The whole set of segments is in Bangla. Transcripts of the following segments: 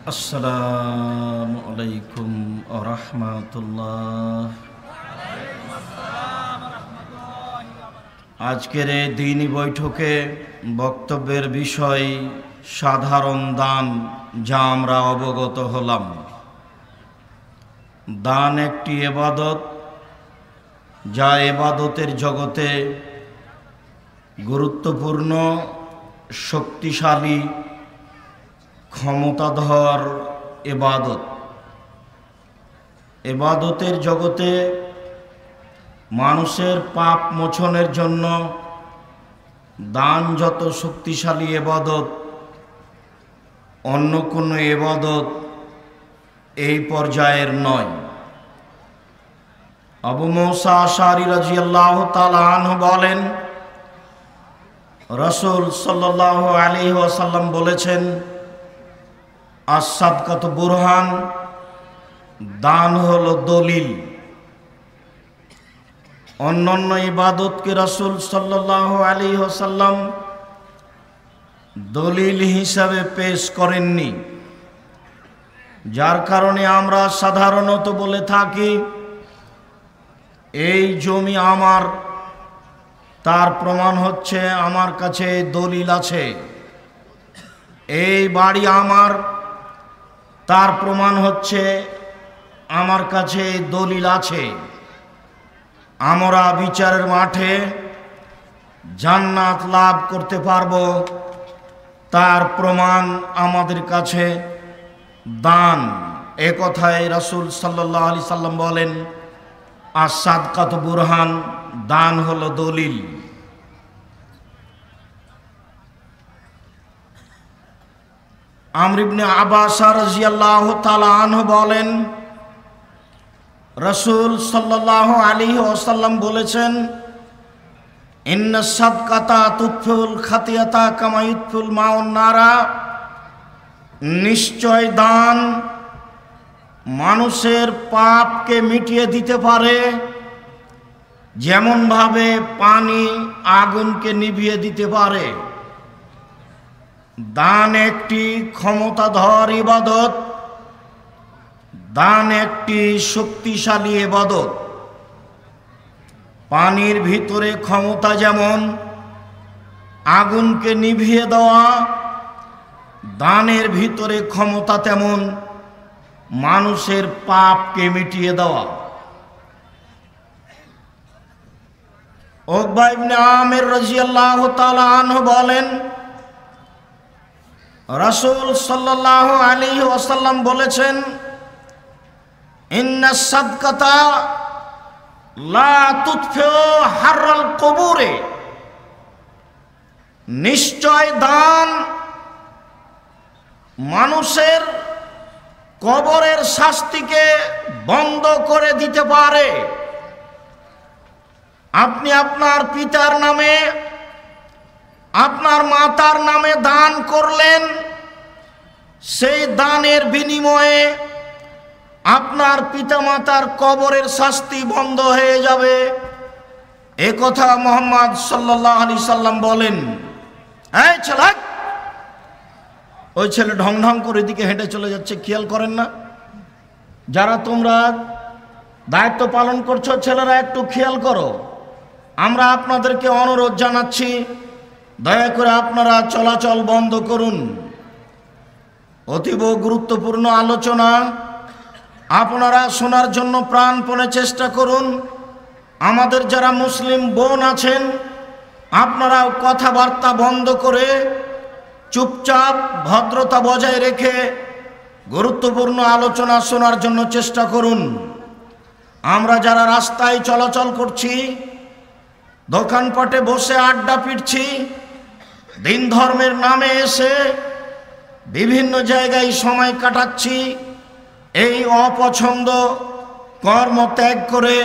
আসসালামু আলাইকুম ওয়া রাহমাতুল্লাহ। আজকের এই দিনী বৈঠকে বক্তব্যের বিষয় সাধারণ দান, যা আমরা অবগত হলাম। দান একটি ইবাদত, যা ইবাদতের জগতে গুরুত্বপূর্ণ, শক্তিশালী, ক্ষমতাধর ইবাদত। ইবাদতের জগতে মানুষের পাপ মোচনের জন্য দান যত শক্তিশালী ইবাদত, অন্য কোনো ইবাদত এই পর্যায়ের নয়। আবু মুসা আশআরী রাদিয়াল্লাহু তাআলা আনহু বলেন, রাসূল সাল্লাল্লাহু আলাইহি ওয়াসাল্লাম বলেছেন, আস-সাদকাতু বুরহান, দান হলো দলিল। অন্যান্য ইবাদতকে রাসূল সাল্লাল্লাহু আলাইহি ওয়াসাল্লাম দলিল হিসাবে পেশ করেননি, যার কারণে আমরা সাধারণত বলে থাকি, এই জমি আমার, তার প্রমাণ হচ্ছে আমার কাছে দলিল আছে। এই বাড়ি আমার, তার প্রমাণ হচ্ছে আমার কাছে দলিল আছে। আমরা বিচারের মাঠে জান্নাত লাভ করতে পারবো, তার প্রমাণ আমাদের কাছে দান। এ কথায় রাসূল সাল্লাল্লাহু আলাইহি সাল্লাম বলেন, আস-সাদকাতু বুরহান, দান হলো দলিল। আমর ইবনে আব্বাস রাদিয়াল্লাহু তাআলা আনহু বলেন, রাসূল সাল্লাল্লাহু আলাইহি ওয়াসাল্লাম বলেছেন, ইন্নাস সাদকাতা তুতফিউল খাতিয়াতা কামা ইতফিউল মাউন নারা, নিশ্চয় দান মানুষের পাপকে মিটিয়ে দিতে পারে, যেমন ভাবে পানি আগুনকে নিভিয়ে দিতে পারে। দান একটি ক্ষমতাধর ইবাদত, দান একটি শক্তিশালী ইবাদত। পানির ভিতরে ক্ষমতা যেমন আগুনকে নিভিয়ে দেওয়া, দানের ভিতরে ক্ষমতা তেমন মানুষের পাপকে মিটিয়ে দেওয়া। উকবা ইবনে আমির রাদিয়াল্লাহু তাআলা আনহু বলেন, রাসূল সাল্লাল্লাহু আলাইহি ওয়াসাল্লাম বলেছেন, ইন্নাস সাদকাতা লা তুতফিউ হাররাল কুবুরে, নিশ্চয় দান মানুষের কবরের শাস্তিকে বন্ধ করে দিতে পারে। আপনি আপনার পিতার নামে, আপনার মাতার নামে দান করলেন, সেই দানের বিনিময়ে আপনার পিতামাতার কবরের শাস্তি বন্ধ হয়ে যাবে। এ কথা মুহাম্মদ সাল্লাল্লাহু আলাইহি সাল্লাম বলেন। এই ছেলে, ওই ছেলে ঢং ঢং করে দিকে হেঁটে চলে যাচ্ছে, খেয়াল করেন না? যারা তোমরা দায়িত্ব পালন করছো, ছেলেরা একটু খেয়াল করো। আমরা আপনাদেরকে অনুরোধ জানাচ্ছি, দয়া করে আপনারা চলাচল বন্ধ করুন। অতীব গুরুত্বপূর্ণ আলোচনা, আপনারা শোনার জন্য প্রাণপণে চেষ্টা করুন। আমাদের যারা মুসলিম বোন আছেন, আপনারাও কথাবার্তা বন্ধ করে চুপচাপ ভদ্রতা বজায় রেখে গুরুত্বপূর্ণ আলোচনা শোনার জন্য চেষ্টা করুন। আমরা যারা রাস্তায় চলাচল করছি, দোকানপাটে বসে আড্ডা পিটছি, দিন ধর্মের নামে এসে বিভিন্ন জায়গায় সময় কাটাচ্ছি, এই অপছন্দ কর্ম ত্যাগ করে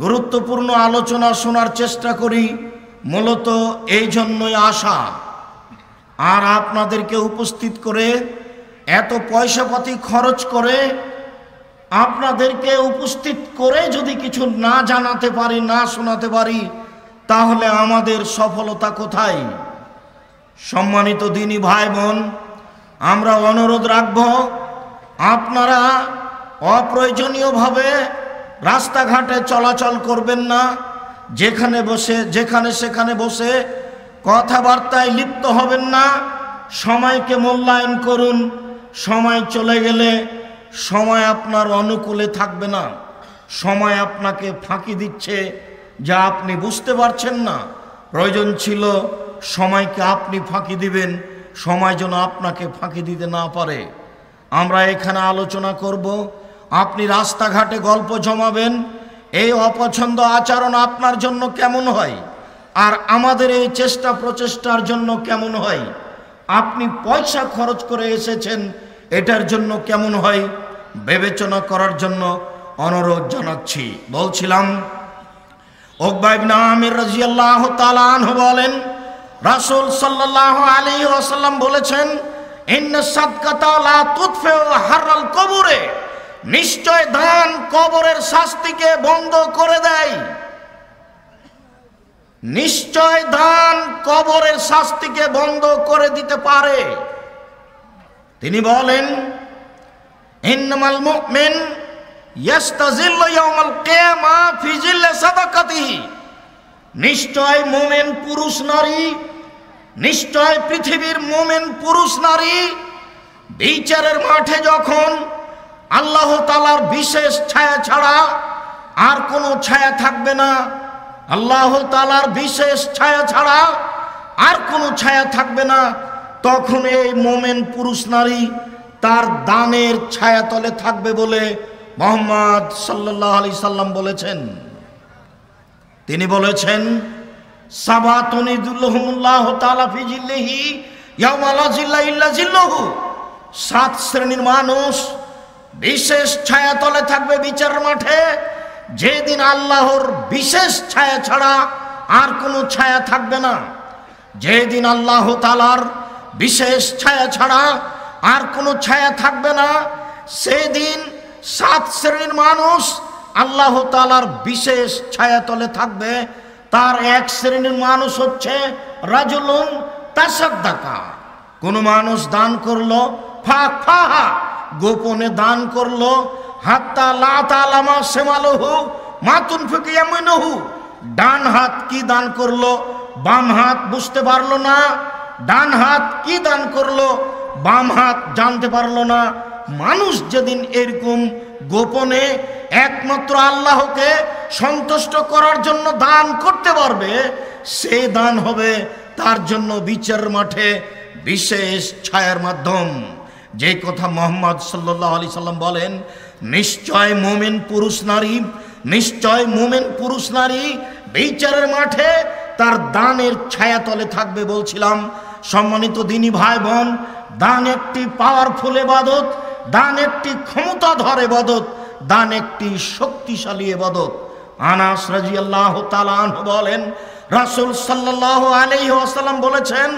গুরুত্বপূর্ণ আলোচনা শোনার চেষ্টা করি। মূলত এই জন্যই আসা। আর আপনাদেরকে উপস্থিত করে এত পয়সাপাতি খরচ করে আপনাদেরকে উপস্থিত করে যদি কিছু না জানাতে পারি, না শোনাতে পারি, তাহলে আমাদের সফলতা কোথায়? সম্মানিত দিনী ভাই বোন, আমরা অনুরোধ রাখব, আপনারা অপ্রয়োজনীয়ভাবে রাস্তাঘাটে চলাচল করবেন না। যেখানে সেখানে বসে কথাবার্তায় লিপ্ত হবেন না। সময়কে মূল্যায়ন করুন। সময় চলে গেলে সময় আপনার অনুকূলে থাকবে না। সময় আপনাকে ফাঁকি দিচ্ছে, যা আপনি বুঝতে পারছেন না। প্রয়োজন ছিল সময়কে আপনি ফাঁকি দিবেন, সময় যেন আপনাকে ফাঁকি দিতে না পারে। আমরা এখানে আলোচনা করব, আপনি রাস্তাঘাটে গল্প জমাবেন। এই অপছন্দ আচরণ আপনার জন্য কেমন হয়, আর আমাদের এই চেষ্টা প্রচেষ্টার জন্য কেমন হয়? আপনি পয়সা খরচ করে এসেছেন, এটার জন্য কেমন হয় বিবেচনা করার জন্য অনুরোধ জানাচ্ছি। বলছিলাম, উকবা ইবনে আমির রাদিয়াল্লাহু তাআলা আনহু বলেন, রাসূল সাল্লাল্লাহু আলাইহি ওয়াসাল্লাম বলেছেন, ইন্না সাদকাতা লা তুতফিউ হাররাল কবরে, নিশ্চয় দান কবরের শাস্তিকে বন্ধ করে দেয়। নিশ্চয় দান কবরের শাস্তিকে বন্ধ করে দিতে পারে। তিনি বলেন, ইন্নামাল মুমিন ইয়াস্তাজিল্লু ইয়াওমাল কিয়ামা ফি জিল্লি সাদাকাতিহি, নিশ্চয় মুমিন পুরুষ নারী, নিশ্চয় পৃথিবীর মুমিন পুরুষ নারী বিচারের মাঠে যখন আল্লাহ তাআলার বিশেষ ছায়া ছাড়া আর কোনো ছায়া থাকবে না, আল্লাহ তাআলার বিশেষ ছায়া ছাড়া আর কোনো ছায়া থাকবে না, তখন এই মুমিন পুরুষ নারী তার দানের ছায়াতলে থাকবে বলে মুহাম্মদ সাল্লাল্লাহু আলাইহি সাল্লাম বলেছেন। তিনি বলেছেন, সাবাতুন ইযিল্লুহুমুল্লাহু তাআলা ফি জিল্লিহি ইয়াওমা লা জিল্লা ইল্লা জিল্লুহু, 7 শ্রেণীর মানুষ বিশেষ ছায়াতলে থাকবে বিচারের মাঠে, যেদিন আল্লাহর বিশেষ ছায়া ছাড়া আর কোনো ছায়া থাকবে না। যেদিন আল্লাহ তাআলার বিশেষ ছায়া ছাড়া আর কোনো ছায়া থাকবে না, সেদিন 7 শ্রেণীর মানুষ আল্লাহ তাআলার বিশেষ ছায়াতলে থাকবে। তার এক শ্রেণীর মানুষ হচ্ছে রাজুলুন তাসাদ্দাকা, কোন মানুষ দান করলো, ফাখফাহা, গোপনে দান করলো, হাত্তা লা তা'লামা শিমালুহু মা তুনফিকু ইয়ামিনুহু, ডান হাত কি দান করলো বাম হাত বুঝতে পারলো না, ডান হাত কি দান করলো বাম হাত জানতে পারলো না। মানুষ যেদিন এরকম গোপনে একমাত্র আল্লাহকে সন্তুষ্ট করার জন্য দান করতে পারবে, সেই দান হবে তার জন্য বিচার মাঠে বিশেষ ছায়ার মাধ্যম। যে কথা মুহাম্মদ সাল্লাল্লাহু আলাইহি সাল্লাম বলেন, নিশ্চয় মুমিন পুরুষ নারী, নিশ্চয় মুমিন পুরুষ নারী বিচারের মাঠে তার দানের ছায়াতলে থাকবে। বলছিলাম, সম্মানিত দিনী ভাই বোন, দান একটি পাওয়ারফুল ইবাদত, দান একটি ক্ষমতাধর ইবাদত, দান একটি শক্তিশালী ইবাদত। আনাস রাদিয়াল্লাহু তাআলা আনহু বলেন, রাসূল সাল্লাল্লাহু আলাইহি ওয়াসাল্লাম বলেছেন,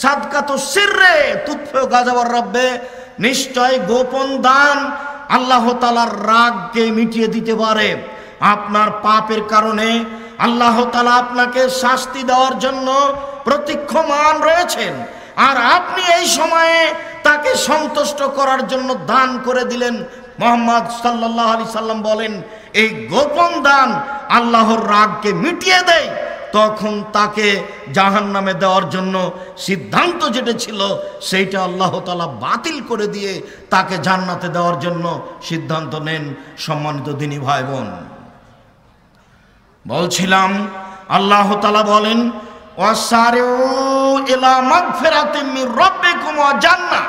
সাদকাতু সিররে তুতফিউ গাযাবার রাব্বে, নিশ্চয় গোপন দান আল্লাহ তাআলার রাগকে মিটিয়ে দিতে পারে। আপনার পাপের কারণে আল্লাহ তাআলা আপনাকে শাস্তি দেওয়ার জন্য প্রতীক্ষমান রয়েছেন, আর আপনি এই সময়ে তাকে সন্তুষ্ট করার জন্য দান করে দিলেন। মুহাম্মদ সাল্লাল্লাহু আলাইহি সাল্লাম বলেন, এই গোপন দান আল্লাহর রাগকে মিটিয়ে দেয়। তখন তাকে জাহান্নামে দেওয়ার জন্য সিদ্ধান্ত যেটা ছিল, সেইটা আল্লাহ তাআলা বাতিল করে দিয়ে তাকে জান্নাতে দেওয়ার জন্য সিদ্ধান্ত নেন। সম্মানিত দিনী ভাই বোন, বলছিলাম, আল্লাহ তাআলা বলেন, ওয়াসারিউ ইলা মাগফিরাতিম মির রাব্বিকুম ওয়া জান্নাহ,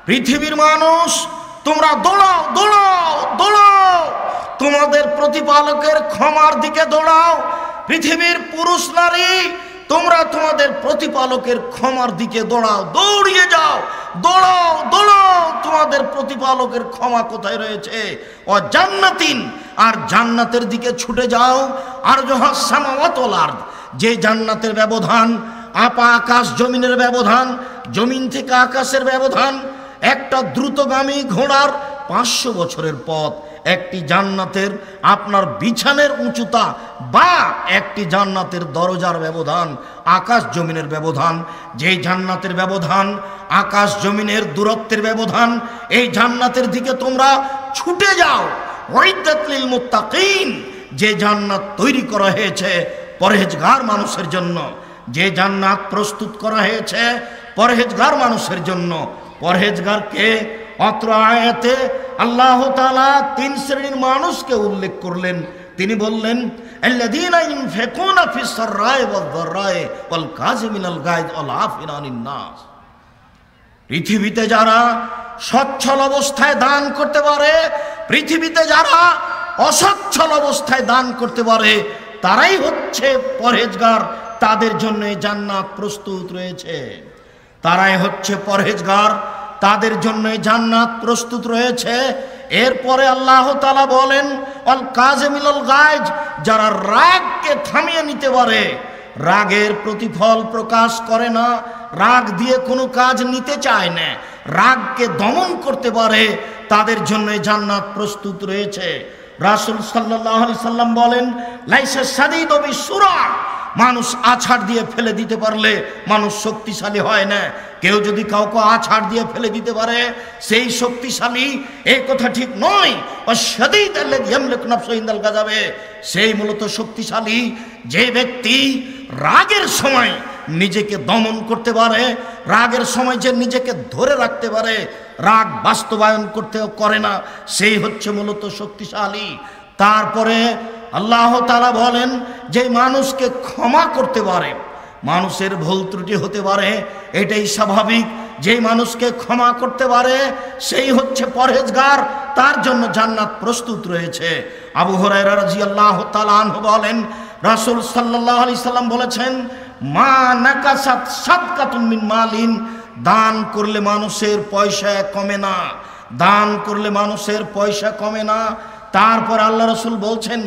পৃথিবীর মানুষ তোমরা দৌড়াও দৌড়াও দৌড়াও, তোমাদের প্রতিপালকের ক্ষমার দিকে দৌড়াও। পৃথিবীর পুরুষ নারী তোমরা তোমাদের প্রতিপালকের ক্ষমার দিকে দৌড়াও, দৌড়িয়ে যাও, দৌড়াও দৌড়াও, তোমাদের প্রতিপালকের ক্ষমা কোথায় রয়েছে। ও জান্নাতিন, আর জান্নাতের দিকে ছুটে যাও। আর জহাস সামাওয়াত ওয়াল আরদ, যে জান্নাতের ব্যবধান আপা আকাশ জমিনের ব্যবধান, জমিন থেকে আকাশের ব্যবধান, একটা দ্রুতগামী ঘোড়ার 500 বছরের পথ, একটি জান্নাতের আপনার বিছানের উঁচুতা বা একটি জান্নাতের দরজার ব্যবধান, আকাশ জমিনের ব্যবধান। যেই জান্নাতের ব্যবধান আকাশ জমিনের দূরত্বের ব্যবধান, এই জান্নাতের দিকে তোমরা ছুটে যাও। উইদ্দাত লিল মুত্তাকিন, যে জান্নাত তৈরি করা হয়েছে পরহেজগার মানুষের জন্য, যে জান্নাত প্রস্তুত করা হয়েছে পরহেজগার মানুষের জন্য। পরহেজগার কে? অত্র আয়াতে আল্লাহ তাআলা তিন শ্রেণীর মানুষকে উল্লেখ করলেন। তিনি বললেন, আল্লাযীনা ইউনফিকুনা ফিস সাররাই ওয়াদ দাররাই ওয়াল কাযিমিনাল গায়জ ওয়াল আফিনা আনিন নাস। পৃথিবীতে যারা সচ্ছল অবস্থায় দান করতে পারে, পৃথিবীতে যারা অসচ্ছল অবস্থায় দান করতে পারে, তারাই হচ্ছে পরহেজগার। তাদের জন্য জান্নাত প্রস্তুত রয়েছে। তারাই হচ্ছে পরহেজগার, তাদের জন্য জান্নাত প্রস্তুত রয়েছে। এরপরে আল্লাহ তাআলা বলেন, আল কাযিমিনাল গায়জ, যারা রাগকে থামিয়ে নিতে পারে, রাগের প্রতিফল প্রকাশ করে না, রাগ দিয়ে কোনো কাজ নিতে চায় না, রাগকে দমন করতে পারে, তাদের জন্য জান্নাত প্রস্তুত রয়েছে। রাসূল সাল্লাল্লাহু আলাইহি সাল্লাম বলেন, লাইসা শাদীদু বিসুরা, মানুষ আছাড় দিয়ে ফেলে দিতে পারলে মানুষ শক্তিশালী হয় না। কেউ যদি কাউকে আছাড় দিয়ে ফেলে দিতে পারে সেই শক্তিশালী, এই কথা ঠিক নয়। শাদীদ আল্লাযী ইয়ামলিকু নাফসাহু ইনদাল গাযাবে, সেই মূলত শক্তিশালী যে ব্যক্তি রাগের সময় নিজেকে দমন করতে পারে, রাগের সময় যে নিজেকে ধরে রাখতে পারে, রাগ বাস্তবায়ন করে না, সেই হচ্ছে মূলত শক্তিশালী। তারপরে আল্লাহ তাআলা বলেন, যে মানুষকে ক্ষমা করতে পারে, মানুষের ভুল ত্রুটি হতে পারে, এটাই স্বাভাবিক, যে মানুষকে ক্ষমা করতে পারে সেই হচ্ছে পরহেজগার, তার জন্য জান্নাত প্রস্তুত রয়েছে। আবু হুরায়রা রাদিয়াল্লাহু তাআলা আনহু বলেন, রাসূল সাল্লাল্লাহু আলাইহি সাল্লাম বলেছেন, মা নাকাসাত সাদকাতুন মিন মালিন, দান করলে মানুষের পয়সা কমে না, দান করলে মানুষের পয়সা কমে না। তারপর আল্লাহ রাসূল বলছেন,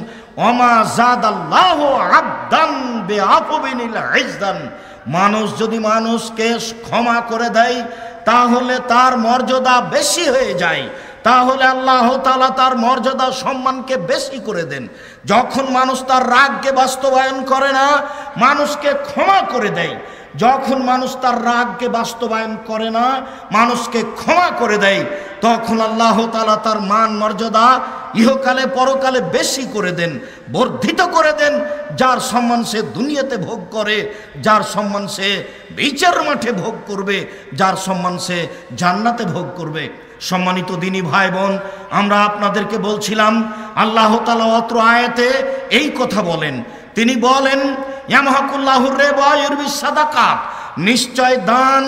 ওমা জাদাল্লাহু আবদান বিআফবিন ইজ্জান, মানুষ যদি মানুষকে ক্ষমা করে দেয় তাহলে তার মর্যাদা বেশি হয়ে যায়, তাহলে আল্লাহ তাআলা তার মর্যাদা সম্মানকে বেশি করে দেন। যখন মানুষ তার রাগকে বাস্তবায়ন করে না, মানুষকে ক্ষমা করে দেয়, যখন মানুষ তার রাগকে বাস্তবায়ন করে না, মানুষকে ক্ষমা করে দেয়, তখন আল্লাহ তাআলা তার মান মর্যাদা ইহকালে পরকালে বেশি করে দেন, বর্ধিত করে দেন। যার সম্মান সে দুনিয়াতে ভোগ করে, যার সম্মান সে বিচার মাঠে ভোগ করবে, যার সম্মান সে জান্নাতে ভোগ করবে। সম্মানিত দিনী ভাই বোন, আমরা আপনাদেরকে বলছিলাম আল্লাহ তাআলা অত্র আয়াতে এই কথা বলেন। তিনি বলেন, ইয়ামহাকুল্লাহুর রিবা ওয়া ইউরবিস সাদাকাত, নিশ্চয় দান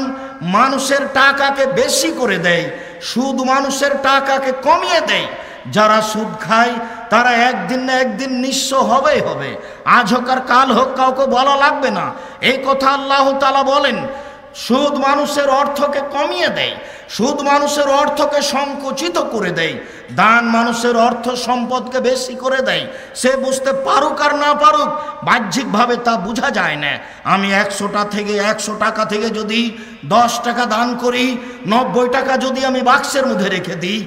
মানুষের টাকাকে বেশি করে দেয়, সুদ মানুষের টাকাকে কমিয়ে দেয়। যারা সুদ খায় তারা একদিন না একদিন নিঃস্ব হবেই হবে, আজ হোক আর কাল হোক, কাউকে বলা লাগবে না। এই কথা আল্লাহ তাআলা বলেন। সুদ মানুষের অর্থকে কমিয়ে দেয়, সুদ মানুষের অর্থকে সংকুচিত করে দেয়, দান মানুষের অর্থ সম্পদকে বেশি করে দেয়। সে বুঝতে পারুক আর না পারুক, বাহ্যিকভাবে তা বোঝা যায় না। আমি 100 টাকা থেকে যদি 10 টাকা দান করি, 90 টাকা যদি আমি বাক্সের মধ্যে রেখে দিই,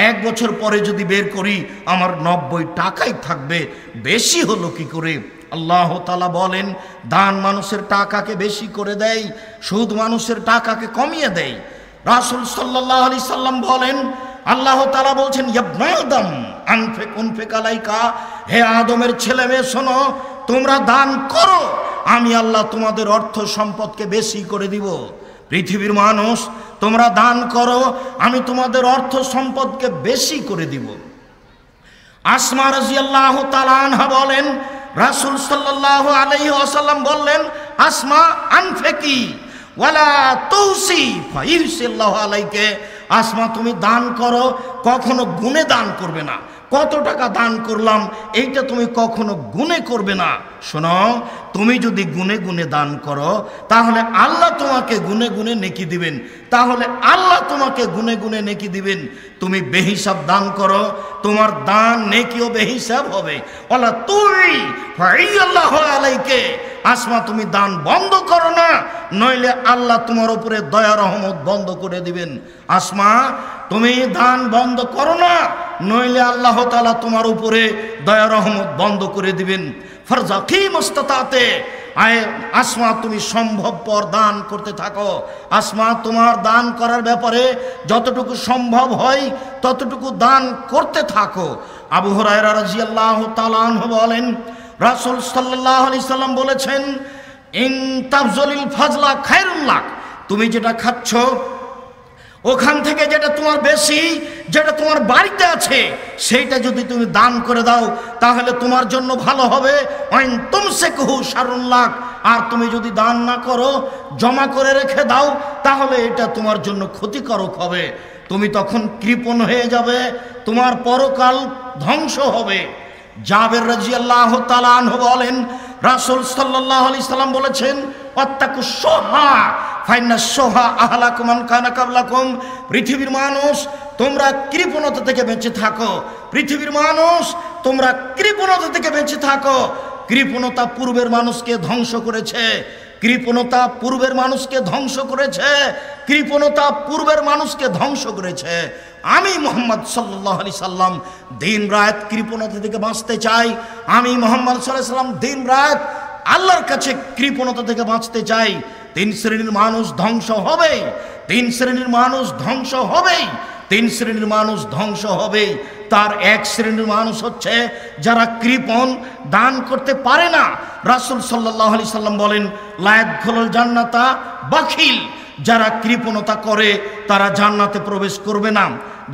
1 বছর পরে যদি বের করি আমার 90 টাকাই থাকবে, বেশি হলো কি করে? আল্লাহ তাআলা বলেন, দান মানুষের টাকাকে বেশি করে দেয়, সুদ মানুষের টাকাকে কমিয়ে দেয়। রাসূল সাল্লাল্লাহু আলাইহি সাল্লাম বলেন, আল্লাহ তাআলা বলছেন, ইবনে আদম আনফিক আলাইকা, হে আদমের ছেলে মেয়ে শোনো, তোমরা দান করো, আমি আল্লাহ তোমাদের অর্থ সম্পদকে বেশি করে দিব। পৃথিবীর মানুষ, তোমরা দান করো, আমি তোমাদের অর্থ সম্পদকে বেশি করে দিব। আসমা রাদিয়াল্লাহু তাআলা আনহা বলেন, রাসূল সাল্লাল্লাহু আলাইহি ওয়াসাল্লাম বললেন, আসমা আনফিকি ওয়ালা তুসি ফাইসিল্লাহু আলাইকে, আসমা তুমি দান করো, কখনো গুণে দান করবে না। কত টাকা দান করলাম এইটা তুমি কখনো গুণে করবে না। শোনো, তুমি যদি গুণে গুণে দান করো তাহলে আল্লাহ তোমাকে গুণে গুণে নেকি দিবেন, তাহলে আল্লাহ তোমাকে গুণে গুণে নেকি দিবেন। তুমি বেহিসাব দান করো, তোমার দান নেকিও বেহিসাব হবে। ওয়ালা তুই ফাইয়াল্লাহু আলাইকে, আসমা তুমি দান বন্ধ করো না, নইলে আল্লাহ তোমার উপরে দয়া রহমত বন্ধ করে দিবেন। আসমা তুমি দান বন্ধ করো না, নইলে আল্লাহ তাআলা তোমার উপরে দয়া রহমত বন্ধ করে দিবেন। ফারজাকি মুস্তাতাতে, আয় আসমা তুমি সম্ভবপর দান করতে থাকো। আসমা তোমার দান করার ব্যাপারে যতটুকু সম্ভব হয় ততটুকু দান করতে থাকো। আবু হুরায়রা রাদিয়াল্লাহু তাআলা আনহু বলেন, রাসূল সাল্লাল্লাহু আলাইহি সাল্লাম বলেছেন, ইন তাফজলিল ফাজলা খায়রুল লাক, তুমি যেটা খাচ্ছ ওখান থেকে যেটা তোমার বেশি, যেটা তোমার বাড়িতে আছে সেইটা যদি তুমি দান করে দাও তাহলে তোমার জন্য ভালো হবে। ওয়াইন তুমসিকহু শাররুল লাক, আর তুমি যদি দান না করো, জমা করে রেখে দাও, তাহলে এটা তোমার জন্য ক্ষতিকারক হবে। তুমি তখন কৃপণ হয়ে যাবে, তোমার পরকাল ধ্বংস হবে। জাবের রাদিয়াল্লাহু তাআলা আনহু বলেন, রাসূল সাল্লাল্লাহু আলাইহি সাল্লাম বলেছেন, ওয়াত্তাকুশ শুহা ফাইন্নাশ শুহা আহলাকুম মান কানা ক্বাবলাকুম, পৃথিবীর মানুষ তোমরা কৃপণতা থেকে বেঁচে থাকো। পৃথিবীর মানুষ তোমরা কৃপণতা থেকে বেঁচে থাকো। কৃপণতা পূর্বের মানুষকে ধ্বংস করেছে, কৃপণতা পূর্বের মানুষকে ধ্বংস করেছে, কৃপণতা পূর্বের মানুষকে ধ্বংস করেছে। আমি মুহাম্মদ সাল্লাল্লাহু আলাইহি সাল্লাম দিন রাত কৃপণতা থেকে বাঁচতে চাই। আমি মুহাম্মদ সাল্লাল্লাহু আলাইহি সাল্লাম দিন রাত আল্লাহর কাছে কৃপণতা থেকে বাঁচতে চাই। তিন শ্রেণীর মানুষ ধ্বংস হবে, তিন শ্রেণীর মানুষ ধ্বংস হবে, তিন শ্রেণীর মানুষ ধ্বংস হবে। তার এক শ্রেণীর মানুষ হচ্ছে যারা কৃপণ, দান করতে পারে না। রাসূল সাল্লাল্লাহু আলাইহি সাল্লাম বলেন, লা ইয়াদখুলুল জান্নাতা বাখিল, যারা কৃপণতা করে তারা জান্নাতে প্রবেশ করবে না।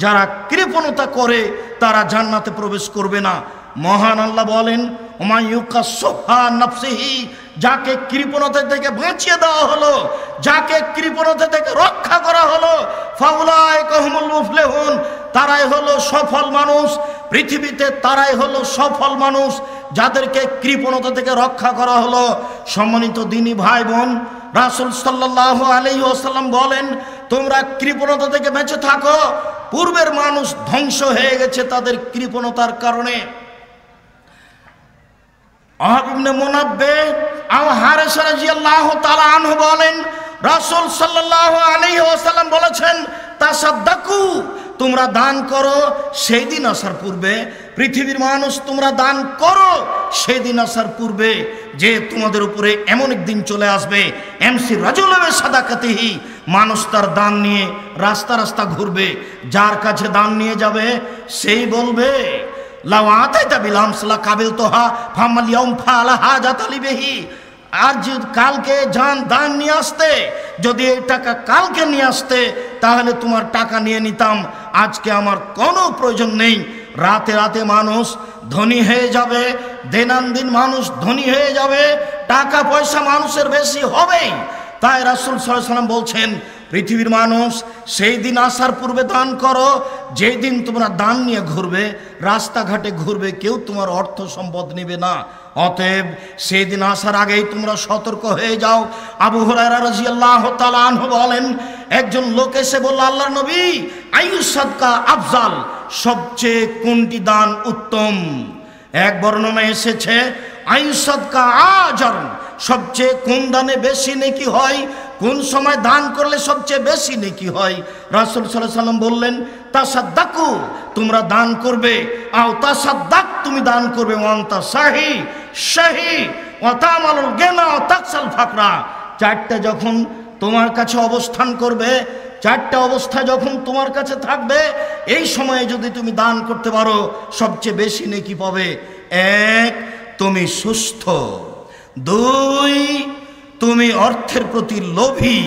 যারা কৃপণতা করে তারা জান্নাতে প্রবেশ করবে না। মহান আল্লাহ বলেন, ওমা ইউকাসুহা নাফসিহি, যাকে কৃপণতা থেকে বাঁচিয়ে দেওয়া হলো, যাকে কৃপণতা থেকে রক্ষা করা হলো, ফাউলাইকা হুমুল মুফলিহুন, তারাই হলো সফল মানুষ। পৃথিবীতে তারাই হলো সফল মানুষ যাদেরকে কৃপণতা থেকে রক্ষা করা হলো। সম্মানিত দিনী ভাই বোন, রাসূল সাল্লাল্লাহু আলাইহি ওয়াসাল্লাম বলেন, তোমরা কৃপণতা থেকে বেঁচে থাকো। পূর্বের মানুষ ধ্বংস হয়ে গেছে তাদের কৃপণতার কারণে। ওয়াহাব ইবনে মুনাব্বে আও হারিস রাদিয়াল্লাহু তাআলা আনহু বলেন, রাসূল সাল্লাল্লাহু আলাইহি ওয়াসাল্লাম বলেছেন, তাসাদ্দাকু, তোমরা দান করো সেই দিন আসার পূর্বে। পৃথিবীর মানুষ তোমরা দান করো সেই দিন আসার পূর্বে, যে তোমাদের উপরে এমন একদিন চলে আসবে, এমসি রাজুলবে সাদাকাতিহি, মানুষ তার দান নিয়ে রাস্তা রাস্তা ঘুরবে। যার কাছে দান নিয়ে যাবে সেই বলবে, লাউ আতাইতা বিল আমসলা কাবিলতুহা ফামাল ইয়াউম ফালা হাজাতা লিবিহি, আর যে কালকে দান নিয়ে আসতে, যদি এই টাকা কালকে নিয়ে আসতে তাহলে তোমার টাকা নিয়ে নিতাম, আজকে আমার কোনো প্রয়োজন নেই। রাতে রাতে মানুষ ধনী হয়ে যাবে, দিনান্দিন মানুষ ধনী হয়ে যাবে, টাকা পয়সা মানুষের বেশি হবেই। তাই রাসূল সাল্লাল্লাহু আলাইহি ওয়াসাল্লাম বলছেন, পৃথিবীর মানুষ সেই দিন আসার পূর্বে দান করো, যেই দিন তোমরা দান নিয়ে ঘুরবে, রাস্তাঘাটে ঘুরবে, কেউ তোমার অর্থ সম্পদ নেবে না। অতএব সেই দিন আসার আগেই তোমরা সতর্ক হয়ে যাও। আবু হুরায়রা রাদিয়াল্লাহু তাআলা আনহু বলেন, একজন লোক এসে বলল, আল্লাহর নবী, আইয়ুস সাদকা আফজাল, সবচেয়ে কোনটি দান উত্তম? এক বর্ণনা এসেছে আইয়ুস সাদকা আজর, সবচেয়ে কোন দানে বেশি নেকি হয়, কোন সময় দান করলে সবচেয়ে বেশি নেকি হয়। রাসূল সাল্লাল্লাহু আলাইহি সাল্লাম বললেন, তাসাদ্দাকু, তোমরা দান করবে, আও তাসাদ্দাক, তুমি দান করবে, ওয়ান্তা শাহি শাহি ওয়া তামালুল গিনা ওয়া তাকসাল ফাকরা। চারটা যখন তোমার কাছে অবস্থান করবে, চারটা অবস্থা যখন তোমার কাছে থাকবে, এই সময়ে যদি তুমি দান করতে পারো সবচেয়ে বেশি নেকি পাবে। এক, তুমি সুস্থ। দুই, তুমি অর্থের প্রতি লোভী।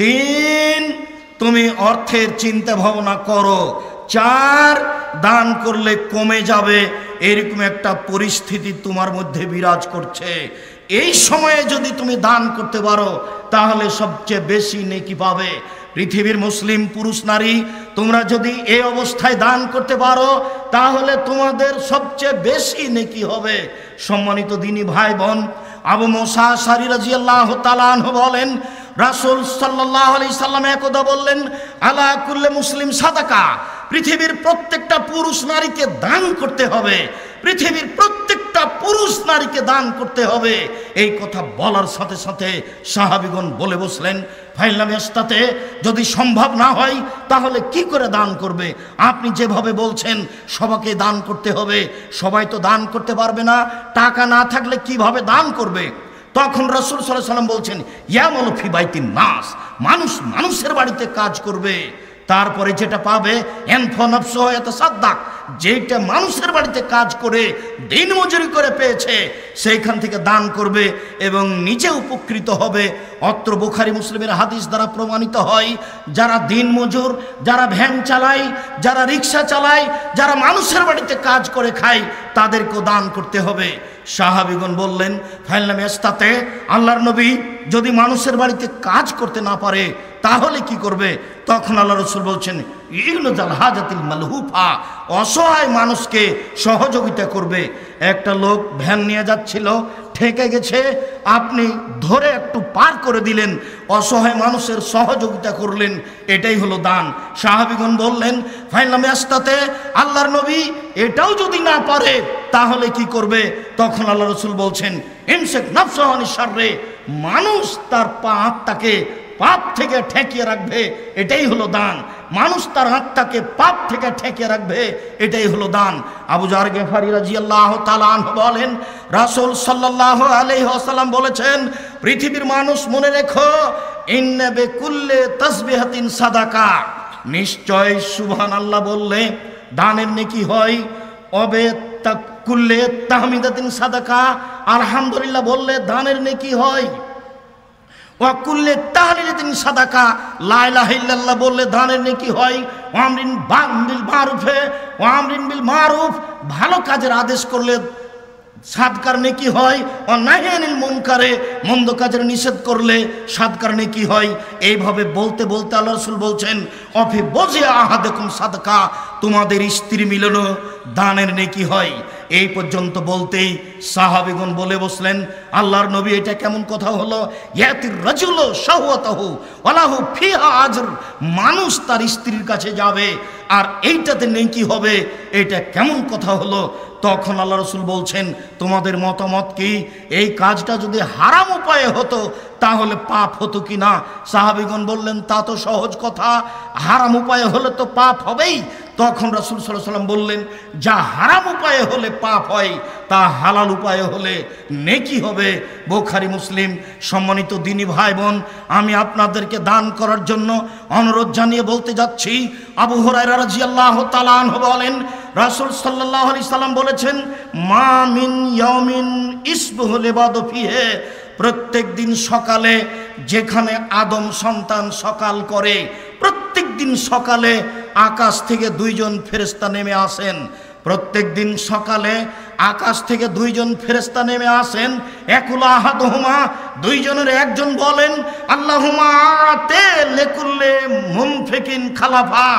তিন, তুমি অর্থের চিন্তা ভাবনা করো। চার, দান করলে কমে যাবে, এরকম একটা পরিস্থিতি তোমার মধ্যে বিরাজ করছে। এই সময়ে যদি তুমি দান করতে পারো তাহলে সবচেয়ে বেশি নেকি পাবে। পৃথিবীর মুসলিম পুরুষ নারী, তোমরা যদি এই অবস্থায় দান করতে পারো তাহলে তোমাদের সবচেয়ে বেশি নেকি হবে। সম্মানিত দিনী ভাই বোন, আবু মুসা আশআরী রাদিয়াল্লাহু তাআলা আনহু বলেন, রাসূল সাল্লাল্লাহু আলাইহি সাল্লাম একদা বললেন, আলা কুল্লি মুসলিম সাদাকা, পৃথিবীর প্রত্যেকটা পুরুষ নারীকে দান করতে হবে। পৃথিবীর প্রত্যেকটা প্রত্যেকটা পুরুষ নারীকে দান করতে হবে। এই কথা বলার সাথে সাথে সাহাবীগণ বলে বসলেন, ফাইলাম ইস্তাতে, যদি সম্ভব না হয় তাহলে কি করে দান করবে? আপনি যেভাবে বলছেন সবাইকে দান করতে হবে, সবাই তো দান করতে পারবে না, টাকা না থাকলে কিভাবে দান করবে? তখন রাসূল সাল্লাল্লাহু আলাইহি ওয়াসাল্লাম বলছেন, ইয়ামালু ফি বাইতিন নাস, মানুষ মানুষের বাড়িতে কাজ করবে, তারপরে যেটা পাবে এনফা নফসু ইয়াতাসাদ্দাক, যেটা মানুষের বাড়িতে কাজ করে দিন মজুরি করে পেয়েছে সেইখান থেকে দান করবে এবং নিজে উপকৃত হবে। অত্র বুখারী মুসলিমের হাদিস দ্বারা প্রমাণিত হয়, যারা দিন মজুর, যারা ভ্যান চালায়, যারা রিক্সা চালায়, যারা মানুষের বাড়িতে কাজ করে খায়, তাদেরকেও দান করতে হবে। সাহাবীগণ বললেন, ফাইলাম ইস্তাতে, আল্লাহর নবী যদি মানুষের বাড়িতে কাজ করতে না পারে তাহলে কি করবে? তখন আল্লাহ রাসূল বলছেন, ইগনুজাল হাজাতিল মালহুফা, অসহায় মানুষকে সহযোগিতা করবে। একটা লোক ভ্যান নিয়ে যাচ্ছিল, ঠেকে গেছে, আপনি ধরে একটু পার করে দিলেন, অসহায় মানুষের সহযোগিতা করলেন, এটাই হলো দান। সাহাবীগণ বললেন, ফাইলাম ইস্তাতে, আল্লাহর নবী এটাও যদি না পারে তাহলে কি করবে? তখন আল্লাহ রাসূল বলছেন, ইমসাক নাফসাহু আনিশ শাররি, মানুষ তার আত্মাকে পাপ থেকে ঠেকিয়ে রাখবে, এটাই হলো দান। মানুষ তার আত্মাকে পাপ থেকে ঠেকিয়ে রাখবে, এটাই হলো দান। আবু যার গেফারি রাদিয়াল্লাহু তাআলা আনহু বলেন, রাসূল সাল্লাল্লাহু আলাইহি ওয়াসাল্লাম বলেছেন, পৃথিবীর মানুষ মনে রেখো, ইন্না বিকুল্লি তাসবিহাতিন সাদাকা, নিশ্চয় সুবহানাল্লাহ বললে দানের নেকি হয়, অবে তাকুল্লি তাহমিদাতিন সাদাকা, আলহামদুলিল্লাহ বললে দানের নেকি হয়, ওয়াকুল্লে তাহলিলাতিন সাদাকা, লা ইলাহা ইল্লাল্লাহ বললে দানের নেকি হয়, ওয়ামরিন বিল মারুফে ওয়ামরিন বিল মারুফ, ভালো কাজের আদেশ করলে সাদকার নেকি হয়, ও নাহি আনিল মুনকারে, মন্দ কাজের নিষেধ করলে সাদকার নেকি হয়। এইভাবে বলতে বলতে আল্লাহ রাসূল বলছেন, অফি বজি আহাদাকুম সাদকা, তোমাদের স্ত্রী মিলনও দানের নেকি হয়। এই পর্যন্ত বলতেই সাহাবীগণ বলে বসলেন, আল্লাহর নবী এটা কেমন কথা হলো? ইয়াতির রাজুলু শাহওয়াতাহু ওয়ালাহু ফিহা আজর, মানুষ তার স্ত্রীর কাছে যাবে আর এইটাতে নেকি হবে, এটা কেমন কথা হলো? তখন আল্লাহ রাসূল বলছেন, তোমাদের মতামত কি? এই কাজটা যদি হারাম উপায়ে হতো তাহলে পাপ হতো কি না? সাহাবীগণ বললেন, তা তো সহজ কথা, হারাম উপায়ে হলে তো পাপ হবেই। তখন রাসূল সাল্লাল্লাহু আলাইহি ওয়াসাল্লাম বললেন, যা হারাম উপায়ে হলে পাপ হয় তা হালাল উপায়ে হলে নেকি হবে। বুখারী মুসলিম। সম্মানিত দিনী ভাই বোন, আমি আপনাদেরকে দান করার জন্য অনুরোধ জানিয়ে বলতে যাচ্ছি, আবু হুরায়রা রাদিয়াল্লাহু তাআলা আনহু বলেন, রাসূল সাল্লাল্লাহু আলাইহি সাল্লাম বলেছেন, মা মিন ইয়াউমিন ইসবুহুল ইবাদু ফিহি, প্রত্যেক দিন সকালে যেখানে আদম সন্তান সকাল করে, প্রত্যেক দিন সকালে আকাশ থেকে দুইজন ফেরেশতা নেমে আসেন। প্রত্যেক দিন সকালে আকাশ থেকে দুইজন ফেরেশতা নেমে আসেন। একুল আহাদুহুমা, দুইজনের একজন বলেন, আল্লাহুম্মা আতে লিকুল্লি মুনফিকিন খালাফা,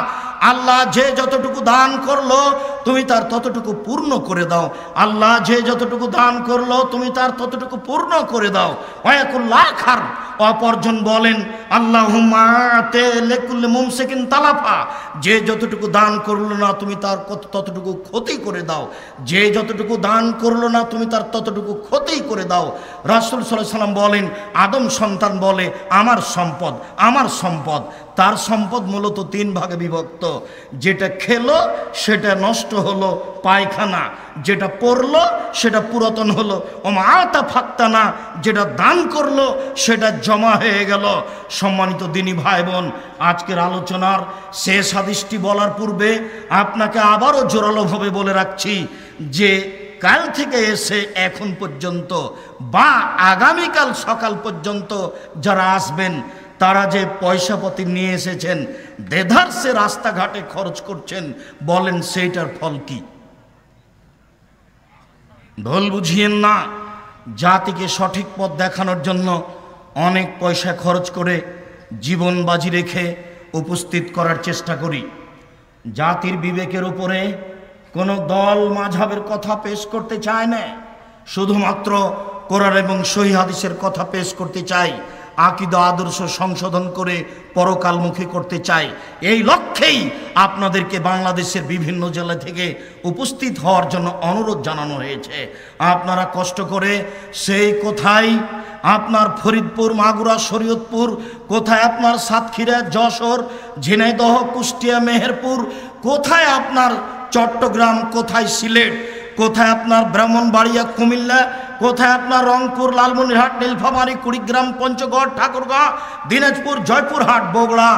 আল্লাহ যে যতটুকু দান করলো তুমি তার ততটুকু পূর্ণ করে দাও। আল্লাহ যে যতটুকু দান করলো তুমি তার ততটুকু পূর্ণ করে দাও। ওয়াকুল আখার, অপরজন বলেন, আল্লাহুম্মা আতে লিকুল্লি মুমসিকিন তালাফা, যে যতটুকু দান করলো না তুমি তার ততটুকু ক্ষতি করে দাও। যে যতটুকু দান করলো না তুমি তার ততটুকু ক্ষতি করে দাও। রাসূল সাল্লাল্লাহু আলাইহি সাল্লাম বলেন, আদম সন্তান বলে আমার সম্পদ, আমার সম্পদ। তার সম্পদ মূলত তিন ভাগে বিভক্ত। যেটা খেলো সেটা নষ্ট হলো, পায়খানা, যেটা পড়লো সেটা পুরাতন হলো, ওমাতা ফাক্তানা, যেটা দান করলো সেটা জমা হয়ে গেল। সম্মানিত দিনী ভাই বোন, আজকের আলোচনার শেষ হাদিসটি বলার পূর্বে আপনাকে আবারও জোরালোভাবে বলে রাখছি যে কাল থেকে এসে এখন পর্যন্ত বা আগামীকাল সকাল পর্যন্ত যারা আসবেন তারা যে পয়সাপাতি নিয়ে এসেছেন, দেধারসে রাস্তাঘাটে খরচ করছেন, বলেন সেইটার ফল কি? ভুল বুঝিয়েন না। জাতিকে সঠিক পথ দেখানোর জন্য অনেক পয়সা খরচ করে জীবন বাজি রেখে উপস্থিত করার চেষ্টা করি। জাতির বিবেকের উপরে কোনো দল মাযহাবের কথা পেশ করতে চায় না, শুধুমাত্র কোরআন এবং সহিহ হাদিসের কথা পেশ করতে চাই। আকীদা আদর্শ সংশোধন করে পরকালমুখী করতে চাই। এই লক্ষ্যেই আপনাদেরকে বাংলাদেশের বিভিন্ন জেলা থেকে উপস্থিত হওয়ার জন্য অনুরোধ জানানো হয়েছে। আপনারা কষ্ট করে সেই কোথায় আপনার ফরিদপুর, মাগুরা, শরীয়তপুর, কোথায় আপনার সাতক্ষীরা, যশোর, ঝিনাইদহ, কুষ্টিয়া, মেহেরপুর, কোথায় আপনার চট্টগ্রাম, কোথায় সিলেট, কোথায় আপনার ব্রাহ্মণবাড়িয়া, কুমিল্লা, কোথায় আপনার রংপুর, লালমনিরহাট, নীলফামারী, কুড়িগ্রাম, পঞ্চগড়, ঠাকুরগাঁও, দিনাজপুর, জয়পুরহাট, বগুড়া,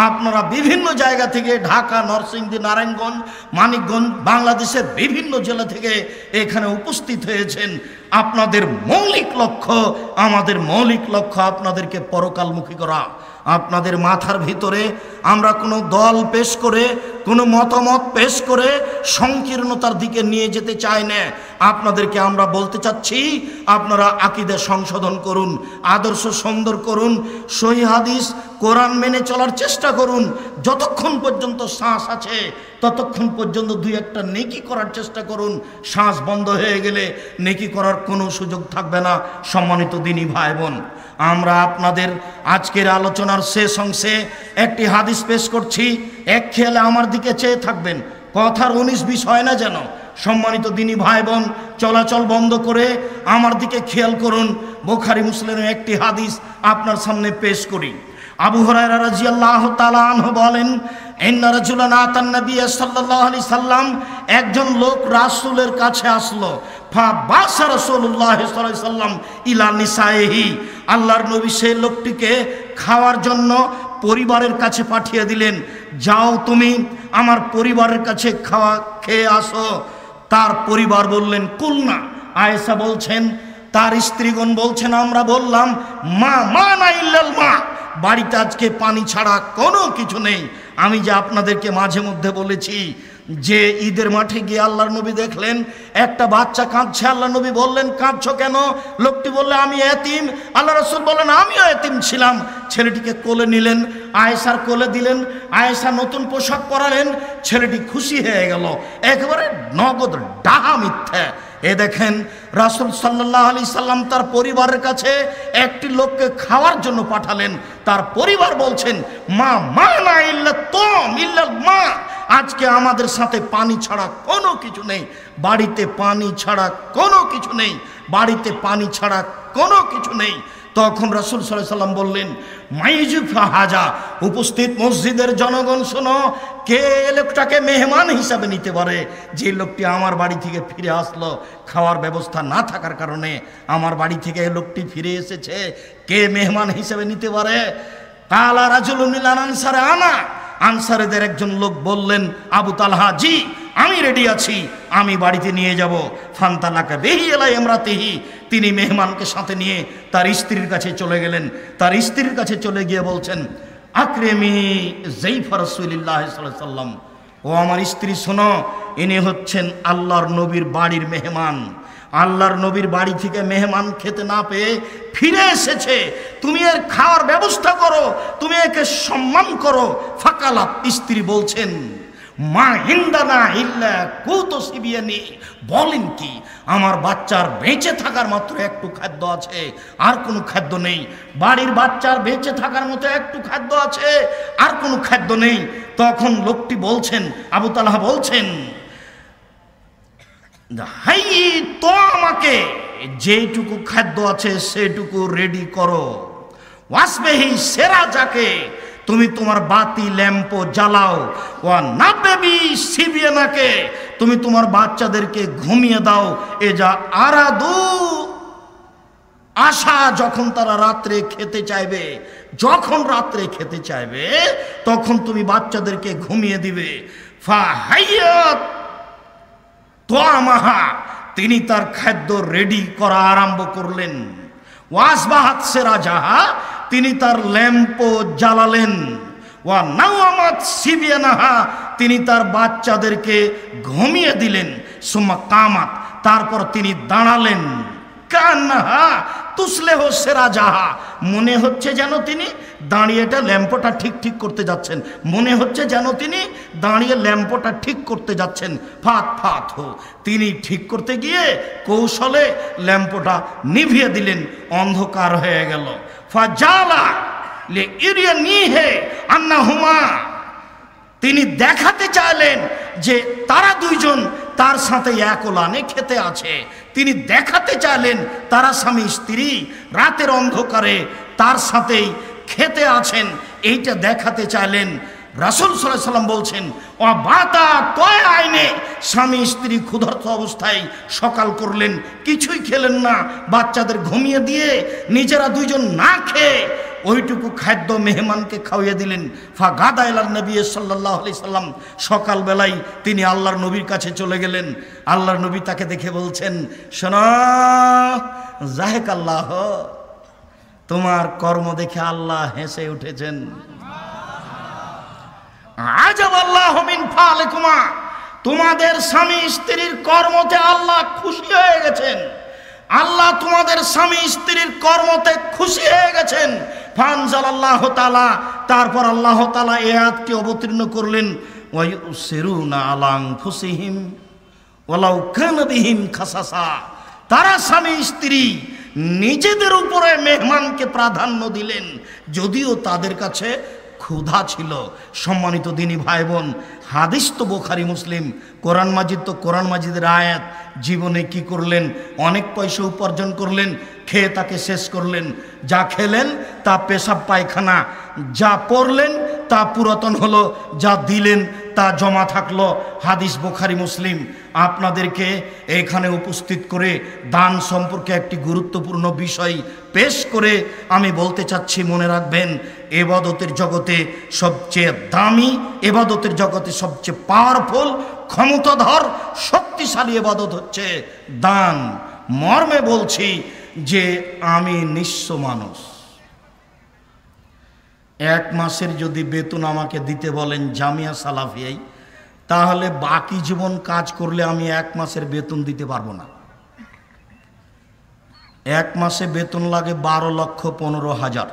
আপনারা বিভিন্ন জায়গা থেকে, ঢাকা, নরসিংদী, নারায়ণগঞ্জ, মানিকগঞ্জ, বাংলাদেশের বিভিন্ন জেলা থেকে এখানে উপস্থিত হয়েছেন। আপনাদের মৌলিক লক্ষ্য, আমাদের মৌলিক লক্ষ্য আপনাদেরকে পরকালমুখী করা। আপনাদের মাথার ভিতরে আমরা কোনো দল পেশ করে, কোনো মতামত পেশ করে সংকীর্ণতার দিকে নিয়ে যেতে চাই না। আপনাদেরকে আমরা বলতে চাচ্ছি, আপনারা আকীদা সংশোধন করুন, আদর্শ সুন্দর করুন, সহিহ হাদিস কোরআন মেনে চলার চেষ্টা করুন। যতক্ষণ পর্যন্ত শ্বাস আছে ততক্ষণ পর্যন্ত দুই একটা নেকি করার চেষ্টা করুন। শ্বাস বন্ধ হয়ে গেলে নেকি করার কোনো সুযোগ থাকবে না। সম্মানিত দিনী ভাই বোন, আমরা আপনাদের আজকের আলোচনার শেষ অংশে একটি হাদিস পেশ করছি। এক খেয়ালে আমার দিকে চেয়ে থাকবেন, কথার 19-20 হয় না যেন। সম্মানিত দিনী ভাই বোন, চলাচল বন্ধ করে আমার দিকে খেয়াল করুন। বুখারী মুসলিমের একটি হাদিস আপনার সামনে পেশ করি। আবু হুরায়রা রাদিয়াল্লাহু তাআলা আনহু বলেন, ইন্না রাজুলান আতান নবী সাল্লাল্লাহু আলাইহি সাল্লাম, একজন লোক রাসূলের কাছে আসলো। ফাবাসা রাসূলুল্লাহ সাল্লাল্লাহু আলাইহি সাল্লাম ইলা নিসাইহি, আল্লাহর নবী সেই লোকটিকে খাওয়ার জন্য পরিবারের কাছে পাঠিয়ে দিলেন। যাও তুমি আমার পরিবারের কাছে খেয়ে আসো। তার পরিবার বললেন কুলনা, আয়েশা বলছেন, তার স্ত্রীগণ বলছেন, আমরা বললাম মা মা না ইল্লাল মা, বাড়িতে আজকে পানি ছাড়া কোনো কিছু নেই। আমি যে আপনাদেরকে মাঝে মধ্যে বলেছি যে ঈদের মাঠে গিয়ে আল্লাহর নবী দেখলেন একটা বাচ্চা কাঁদছে। আল্লাহ নবী বললেন, কাঁদছো কেন? লোকটি বললে, আমি এতিম। আল্লাহ রাসূল বললেন, আমিও এতিম ছিলাম। ছেলেটিকে কোলে নিলেন, আয়েশার কোলে দিলেন, আয়েশা নতুন পোশাক পরালেন। ছেলেটি খুশি হয়ে গেল, একেবারে নগদ ডাহা মিথ্যা। এ দেখেন, রাসূল সাল্লাল্লাহু আলাইহি সাল্লাম তার পরিবারের কাছে একটি লোককে খাওয়ার জন্য পাঠালেন। তার পরিবার বলছেন, মা মা না ইল্লা তুম ইল্লাল মা, আজকে আমাদের সাথে পানি ছাড়া কোনো কিছু নেই, বাড়িতে পানি ছাড়া কোনো কিছু নেই, বাড়িতে পানি ছাড়া কোনো কিছু নেই। তখন রাসূল সাল্লাল্লাহু আলাইহি সাল্লাম বললেন, মাইজুফা হাজা, উপস্থিত মসজিদের জনগণ শোনো, কে লোকটাকে মেহমান হিসাবে নিতে পারে? যে লোকটি আমার বাড়ি থেকে ফিরে আসলো, খাওয়ার ব্যবস্থা না থাকার কারণে আমার বাড়ি থেকে লোকটি ফিরে এসেছে, কে মেহমান হিসাবে নিতে পারে? কালা রাজুলুন মিনাল আনসার, আনা, আনসারীদের একজন লোক বললেন, আবু তালহা, জি আমি রেডি আছি, আমি বাড়িতে নিয়ে যাব। ফান্তালাকা বিহি ইলা ইমরাতিহি, তিনি মেহমানকে সাথে নিয়ে তার স্ত্রীর কাছে চলে গেলেন। তার স্ত্রীর কাছে চলে গিয়ে বলছেন, আকরিমি যাইফা রাসূলিল্লাহ সাল্লাল্লাহু আলাইহি সাল্লাম, ও আমার স্ত্রী শোনো, ইনি হচ্ছেন আল্লাহর নবীর বাড়ির মেহমান। আল্লাহর নবীর বাড়ি থেকে মেহমান খেতে না পেয়ে ফিরে এসেছে, তুমি এর খাওয়ার ব্যবস্থা করো, তুমি একে সম্মান করো। ফাকালাত, স্ত্রী বলছেন, মা হিন্দানা ইল্লা কুতু সিবিয়ানি, বলেন কি, আমার বাচ্চার বেঁচে থাকার মাত্র একটু খাদ্য আছে, আর কোনো খাদ্য নেই। বাড়ির বাচ্চার বেঁচে থাকার মতো একটু খাদ্য আছে, আর কোনো খাদ্য নেই। তখন লোকটি বলছেন, আবু তালহা বলছেন, হাই তো আমাকে যেটুকু খাদ্য আছে সেটুকু রেডি করো। ওয়াসবেহি সেরা যাকে, তুমি তোমার বাতি ল্যাম্প জ্বালাও। ওয়া নাবেবি সিবিয়ানাকে, তুমি তোমার বাচ্চাদেরকে ঘুমিয়ে দাও। এ যা আরাদু, আশা, যখন তারা রাত্রে খেতে চাইবে, যখন রাত্রে খেতে চাইবে তখন তুমি বাচ্চাদেরকে ঘুমিয়ে দিবে। ফা হাইয়াত তোয়ামাহা, তিনি তার খাদ্য রেডি করা আরম্ভ করলেন। ওয়াসবাহাত সেরা যাহা, তিনি তার ল্যাম্প জ্বালালেন। ওয়া নাওয়ামাত সিবিয়ানাহা, তিনি তার বাচ্চাদেরকে ঘুমিয়ে দিলেন। সুম্মা কামাত, তারপর তিনি দাঁড়ালেন। কান্নাহা তুসলেহ সেরা যাহা, মনে হচ্ছে যেন তিনি দাঁড়িয়ে এটা ল্যাম্পটা ঠিক করতে যাচ্ছেন, মনে হচ্ছে যেন তিনি দাঁড়িয়ে ল্যাম্পটা ঠিক করতে যাচ্ছেন। ফাত হো, তিনি ঠিক করতে গিয়ে কৌশলে ল্যাম্পটা নিভিয়ে দিলেন, অন্ধকার হয়ে গেল। ফাজালা লে ইরিয়া নিহে আন্নাহুমা, তিনি দেখাতে চাইলেন যে তারা দুইজন তার সাথে এক ওলানে খেতে আছে। তিনি দেখাতে চাইলেন তারা স্বামী স্ত্রী রাতের অন্ধকারে তার সাথেই খেতে আছেন, এইটা দেখাতে চাইলেন। রাসূল সাল্লাল্লাহু আলাইহি সাল্লাম বলছেন, ও বাতা তয় আইনে, স্বামী স্ত্রী ক্ষুধার্ত অবস্থায় সকাল করলেন, কিছুই খেলেন না, বাচ্চাদের ঘুমিয়ে দিয়ে নিজেরা দুইজন না খেয়ে ওইটুকু খাদ্য মেহমানকে খাওয়িয়ে দিলেন। ফা গাদা ইলান নবী সাল্লাল্লাহু আলাইহি সাল্লাম, সকালবেলায় তিনি আল্লাহর নবীর কাছে চলে গেলেন। আল্লাহর নবী তাকে দেখে বলছেন, শোনো জাহেক আল্লাহ, তোমার কর্ম দেখে আল্লাহ হেসে উঠেছেন। আজাব আল্লাহু মিন ফালিকুমা, তোমাদের স্বামী স্ত্রীর কর্মতে আল্লাহ খুশি হয়ে গেছেন। আল্লাহ তোমাদের স্বামী স্ত্রীর কর্মতে খুশি হয়ে গেছেন। ফানজালাল্লাহু তাআলা, তারপর আল্লাহ তাআলা এই আয়াতটি অবতীর্ণ করলেন, ওয়া ইউসিরুনা আলা আনফুসিহিম ওয়ালাউ কানা বিহিম খাসাসা, তারা স্বামী স্ত্রী নিজেদের উপরে মেহমানকে প্রাধান্য দিলেন যদিও তাদের কাছে ক্ষুধা ছিল। সম্মানিত দিনী ভাই বোন, হাদিস তো বুখারী মুসলিম, কোরআন মাজিদ তো কোরআন মাজিদের আয়াত। জীবনে কি করলেন? অনেক পয়সা উপার্জন করলেন, খেয়ে তাকে শেষ করলেন। যা খেলেন তা পেশাব পায়খানা, যা পড়লেন তা পুরাতন হলো, যা দিলেন তা জমা থাকলো। হাদিস বুখারী মুসলিম। আপনাদেরকে এখানে উপস্থিত করে দান সম্পর্কে একটি গুরুত্বপূর্ণ বিষয় পেশ করে আমি বলতে চাচ্ছি, মনে রাখবেন, ইবাদতের জগতে সবচেয়ে দামি, ইবাদতের জগতে সবচেয়ে পাওয়ারফুল, ক্ষমতাধর, শক্তিশালী ইবাদত হচ্ছে দান। মর্মে বলছি যে আমি নিঃস্ব মানুষ, এক মাসের যদি বেতন আমাকে দিতে বলেন জামিয়া সালাফিয়ায়, তাহলে বাকি জীবন কাজ করলে আমি এক মাসের বেতন দিতে পারবো না। এক মাসে বেতন লাগে 12,15,000।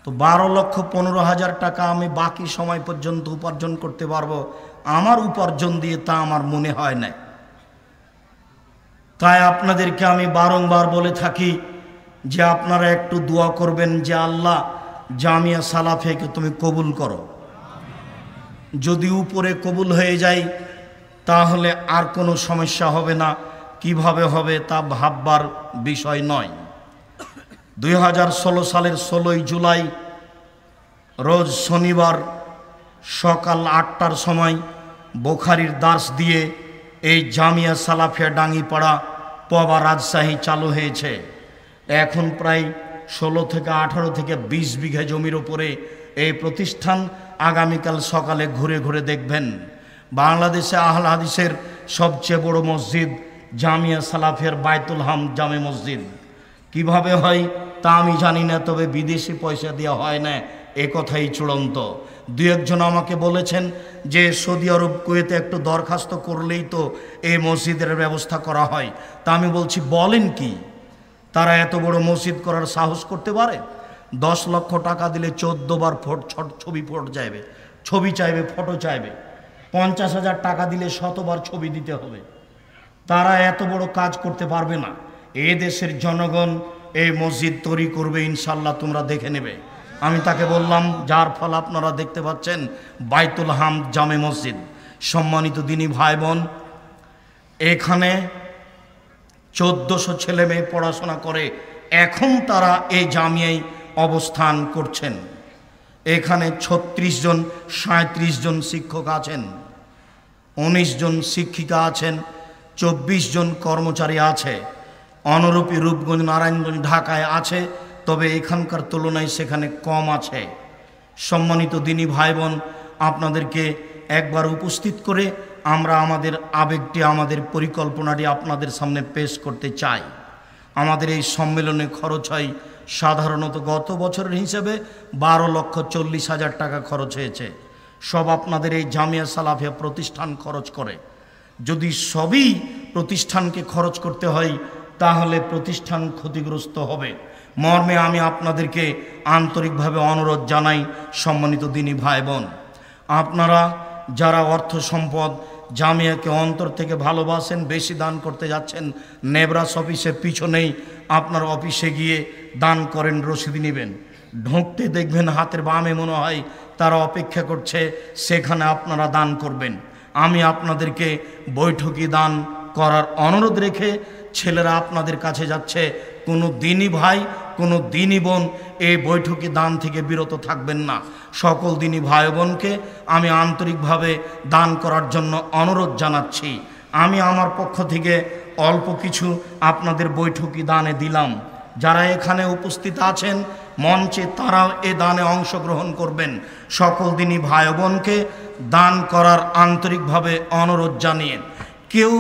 তো 12,15,000 টাকা আমি বাকি সময় পর্যন্ত উপার্জন করতে পারবো, আমার উপার্জন দিয়ে তা আমার মনে হয় না। তাই আপনাদেরকে আমি বারংবার বলে থাকি যে আপনারা একটু দোয়া করবেন যে আল্লাহ জামিয়া সালাফিয়াকে তুমি কবুল করো। যদি উপরে কবুল হয়ে যায় তাহলে আর কোনো সমস্যা হবে না, কিভাবে হবে তা ভাববার বিষয় নয়। 2016 সালের 16 জুলাই রোজ শনিবার সকাল 8টার সময় বুখারীর দার্স দিয়ে এই জামিয়া সালাফিয়া ডাঙ্গিপাড়া পবা রাজশাহী চালু হয়েছে। এখন প্রায় 16 থেকে 18 থেকে 20 বিঘা জমির ওপরে এই প্রতিষ্ঠান। আগামীকাল সকালে ঘুরে ঘুরে দেখবেন বাংলাদেশে আহলে হাদিসের সবচেয়ে বড় মসজিদ জামিয়া সালাফিয়ার বাইতুল হাম জামে মসজিদ। কিভাবে হয় তা আমি জানি না, তবে বিদেশি পয়সা দেওয়া হয় না, এ কথাই চূড়ান্ত। দু একজন আমাকে বলেছেন যে সৌদি আরব কুয়েতে একটু দরখাস্ত করলেই তো এই মসজিদের ব্যবস্থা করা হয়। তা আমি বলছি, বলেন কি, তারা এত বড় মসজিদ করার সাহস করতে পারে? 10 লক্ষ টাকা দিলে 14 বার ছবি যাবে, ছবি চাইবে, ফটো চাইবে। 50,000 টাকা দিলে 100 বার ছবি দিতে হবে। তারা এত বড় কাজ করতে পারবে না। এ দেশের জনগণ এই মসজিদ তৈরি করবে ইনশাল্লাহ, তোমরা দেখে নেবে। আমি তাকে বললাম, যার ফল আপনারা দেখতে পাচ্ছেন, বাইতুল হাম জামে মসজিদ। সম্মানিত দিনী ভাই বোন, এখানে 1400 ছেলে মেয়ে পড়াশোনা করে, এখন তারা এই জামিয়ায় অবস্থান করছেন। এখানে 36 জন 37 জন শিক্ষক আছেন, 19 জন শিক্ষিকা আছেন, 24 জন কর্মচারী আছে। অনুরূপী রূপগঞ্জ, নারায়ণগঞ্জ, ঢাকায় আছে, তবে এখানকার তুলনায় সেখানে কম আছে। সম্মানিত দিনী ভাই বোন, আপনাদেরকে একবার উপস্থিত করে আমরা আমাদের আবেগটি, আমাদের পরিকল্পনাটি আপনাদের সামনে পেশ করতে চাই। আমাদের এই সম্মেলনে খরচ হয় সাধারণত গত বছরের হিসেবে 12,40,000 টাকা খরচ হয়েছে। সব আপনাদের এই জামিয়া সালাফিয়া প্রতিষ্ঠান খরচ করে। যদি সবই প্রতিষ্ঠানকে খরচ করতে হয় তাহলে প্রতিষ্ঠান ক্ষতিগ্রস্ত হবে। মর্মে আমি আপনাদেরকে আন্তরিকভাবে অনুরোধ জানাই, সম্মানিত দিনী ভাই বোন, আপনারা যারা অর্থ সম্পদ জামিয়াকে অন্তর থেকে ভালোবাসেন, বেশি দান করতে যাচ্ছেন, নেবরাস অফিসের পিছনেই আপনার অফিসে গিয়ে দান করেন, রসিদ নেবেন। ঢুকতে দেখবেন হাতের বামে মনে হয় তারা অপেক্ষা করছে, সেখানে আপনারা দান করবেন। আমি আপনাদেরকে বৈঠকি দান করার অনুরোধ রেখে ছেলেরা আপনাদের কাছে যাচ্ছে, কোনো দিনী ভাই, কোনো দিনী বোন এই বৈঠকি দান থেকে বিরত থাকবেন না। সকল দিনী ভাই বোনকে আমি আন্তরিকভাবে দান করার জন্য অনুরোধ জানাচ্ছি। আমি আমার পক্ষ থেকে অল্প কিছু আপনাদের বৈঠকি দানে দিলাম। যারা এখানে উপস্থিত আছেন মঞ্চে, তারাও এ দানে অংশগ্রহণ করবেন। সকল দিনী ভাই বোনকে দান করার আন্তরিকভাবে অনুরোধ জানিয়ে কেউ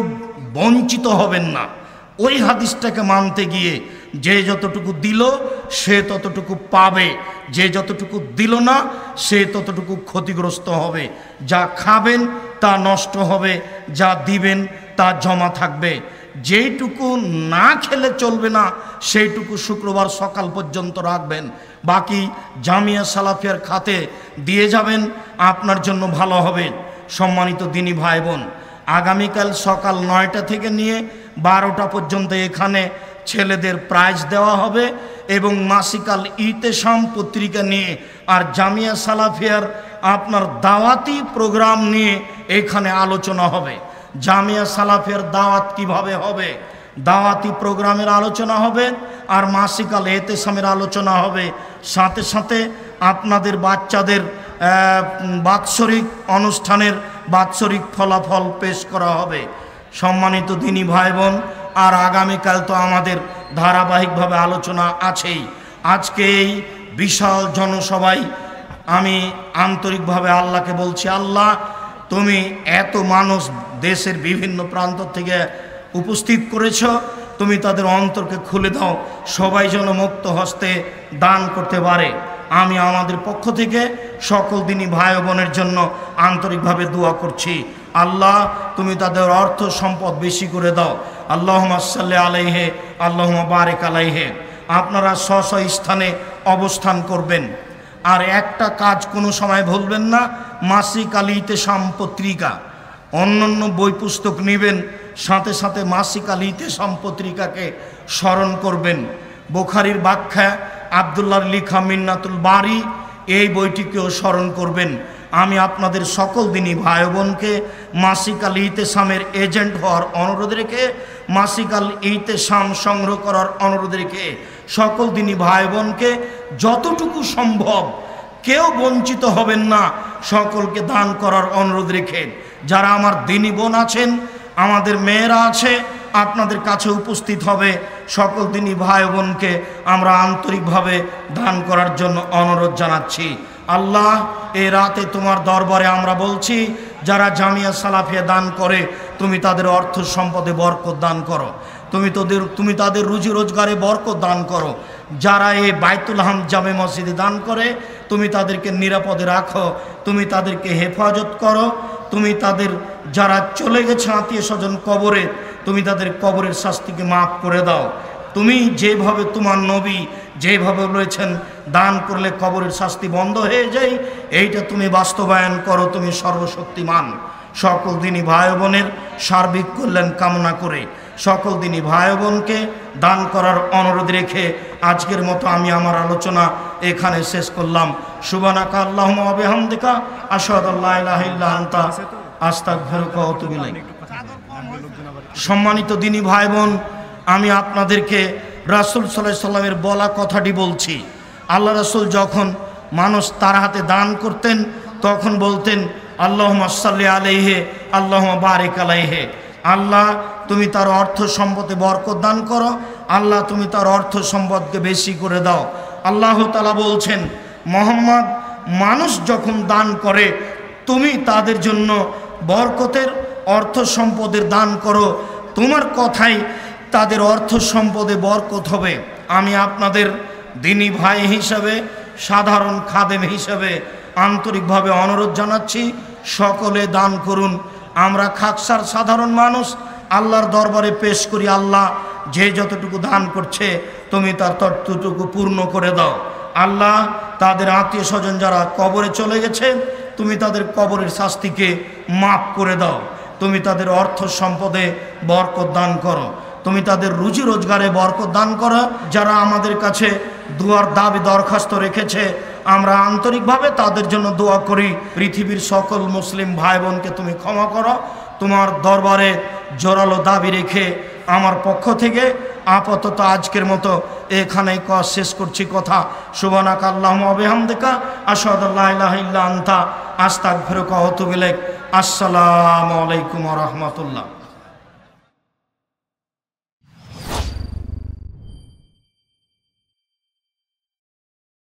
বঞ্চিত হবেন না। ওই হাদিসটাকে মানতে গিয়ে যে যতটুকু দিল সে ততটুকু পাবে, যে যতটুকু দিল না সে ততটুকু ক্ষতিগ্রস্ত হবে। যা খাবেন তা নষ্ট হবে, যা দিবেন তা জমা থাকবে। যেইটুকু না খেলে চলবে না সেইটুকু শুক্রবার সকাল পর্যন্ত রাখবেন, বাকি জামিয়া সালাফিয়ার খাতে দিয়ে যাবেন, আপনার জন্য ভালো হবে। সম্মানিত দিনী ভাই বোন, আগামীকাল সকাল 9টা থেকে নিয়ে 12টা পর্যন্ত এখানে ছেলেদের প্রাইজ দেওয়া হবে এবং মাসিকাল ইতেসাম পত্রিকা নিয়ে আর জামিয়া সালাফিয়ার আপনার দাওয়াতি প্রোগ্রাম নিয়ে এখানে আলোচনা হবে। জামিয়া সালাফিয়ার দাওয়াত কিভাবে হবে, দাওয়াতি প্রোগ্রামের আলোচনা হবে আর মাসিকাল ইতেসামের আলোচনা হবে। সাথে সাথে আপনাদের বাচ্চাদের বাৎসরিক অনুষ্ঠানের বাৎসরিক ফলাফল পেশ করা হবে। সম্মানিত দিনী ভাই বোন, আর আগামীকাল তো আমাদের ধারাবাহিকভাবে আলোচনা আছেই। আজকে এই বিশাল জনসভায় আমি আন্তরিকভাবে আল্লাহকে বলছি, আল্লাহ তুমি এত মানুষ দেশের বিভিন্ন প্রান্ত থেকে উপস্থিত করেছ, তুমি তাদের অন্তরকে খুলে দাও, সবাই যেন মুক্ত হস্তে দান করতে পারে। আমি আমাদের পক্ষ থেকে সকল দিনী ভাই বোনের জন্য আন্তরিকভাবে দোয়া করছি, আল্লাহ তুমি তাদের অর্থ সম্পদ বেশি করে দাও। আল্লাহুম্মা সাল্লি আলাইহি আল্লাহুম্মা বারিক আলাইহি। আপনারা স্ব স্ব স্থানে অবস্থান করবেন। আর একটা কাজ কোনো সময় ভুলবেন না, মাসিক আল ইতেসাম পত্রিকা, অন্যান্য বই পুস্তক নেবেন, সাথে সাথে মাসিক আল ইতেসাম পত্রিকাকে স্মরণ করবেন। বুখারীর ব্যাখ্যা আব্দুল্লাহর লিখা মিন্নাতুল বারি, এই বইটিকেও স্মরণ করবেন। আমি আপনাদের সকল দিনী ভাই বোনকে মাসিক আল ইতেসামের এজেন্ট হওয়ার অনুরোধ রেখে, মাসিক আল ইতেসাম সংগ্রহ করার অনুরোধ রেখে সকল দিনী ভাই বোনকে যতটুকু সম্ভব, কেউ বঞ্চিত হবেন না, সকলকে দান করার অনুরোধ রেখে যারা আমার দিনী বোন আছেন, আমাদের মেয়েরা আছে, আপনাদের কাছে উপস্থিত হবে। সকল দিনী ভাই বোনকে আমরা আন্তরিকভাবে দান করার জন্য অনুরোধ জানাচ্ছি। আল্লাহ, এই রাতে তোমার দরবারে আমরা বলছি, যারা জামিয়া সালাফিয়া দান করে তুমি তাদের অর্থ সম্পদে বরকত দান করো, তুমি তাদের রুজি রোজগারে বরকত দান করো। যারা এই বাইতুল হাম জামে মসজিদে দান করে তুমি তাদেরকে নিরাপদে রাখো, তুমি তাদেরকে হেফাজত করো, তুমি তাদের যারা চলে গেছে আত্মীয় স্বজন কবরে, তুমি তাদের কবরের শাস্তিকে মাফ করে দাও। তুমি যেভাবে তোমার নবী যেভাবে বলেছেন দান করলে কবরের শাস্তি বন্ধ হয়ে যায়, এইটা তুমি বাস্তবায়ন করো, তুমি সর্বশক্তিমান। সকল দিনী ভাই বোনের সার্বিক কল্যাণ কামনা করে সকল দিনী ভাই বোনকে দান করার অনুরোধ রেখে আজকের মতো আমি আমার আলোচনা এখানে শেষ করলাম। সুবহানাকা আল্লাহুম্মা ওয়া বিহামদিকা আশহাদু আল্লা ইলাহা ইল্লা আনতা আস্তাগফিরুকা ওয়া আতুবু ইলাইক। সম্মানিত দিনী ভাই বোন, আমি আপনাদেরকে রাসূল সাল্লাল্লাহু আলাইহি সাল্লামের বলা কথাটি বলছি। আল্লাহ রাসূল যখন মানুষ তার হাতে দান করতেন তখন বলতেন আল্লাহুম্মা সাল্লি আলাইহি আল্লাহুম্মা বারিক আলাইহি। আল্লাহ তুমি তার অর্থ সম্পদে বরকত দান করো, আল্লাহ তুমি তার অর্থ সম্পদকে বেশি করে দাও। আল্লাহ তাআলা বলছেন, মুহাম্মদ মানুষ যখন দান করে তুমি তাদের জন্য বরকতের অর্থ সম্পদের দান করো, তোমার কথাই তাদের অর্থ সম্পদে বরকত হবে। আমি আপনাদের দিনী ভাই হিসাবে, সাধারণ খাদেম হিসাবে আন্তরিকভাবে অনুরোধ জানাচ্ছি, সকলে দান করুন। আমরা খাকসার সাধারণ মানুষ, আল্লাহর দরবারে পেশ করি, আল্লাহ যে যতটুকু দান করছে তুমি তার ততটুকু পূর্ণ করে দাও। আল্লাহ, তাদের আত্মীয় স্বজন যারা কবরে চলে গেছে, তুমি তাদের কবরের শাস্তিকে মাফ করে দাও। তুমি তাদের অর্থ সম্পদে বরকত দান করো, তুমি তাদের রুজি রোজগারে বরকত দান করো। যারা আমাদের কাছে দুয়ার দাবি দরখাস্ত রেখেছে, আমরা আন্তরিকভাবে তাদের জন্য দোয়া করি। পৃথিবীর সকল মুসলিম ভাই বোনকে তুমি ক্ষমা করো। তোমার দরবারে জোরালো দাবি রেখে আমার পক্ষ থেকে আপাতত আজকের মতো এখানেই কাজ শেষ করছি কথা। সুবহানাকা আল্লাহুম্মা ওয়া বিহামদিকা আশহাদু আল্লা ইলাহা ইল্লা আনতা আস্তাগফিরুকা ওয়া আতুবু ইলাইক। আসসালামু আলাইকুম ওয়া রাহমাতুল্লাহ।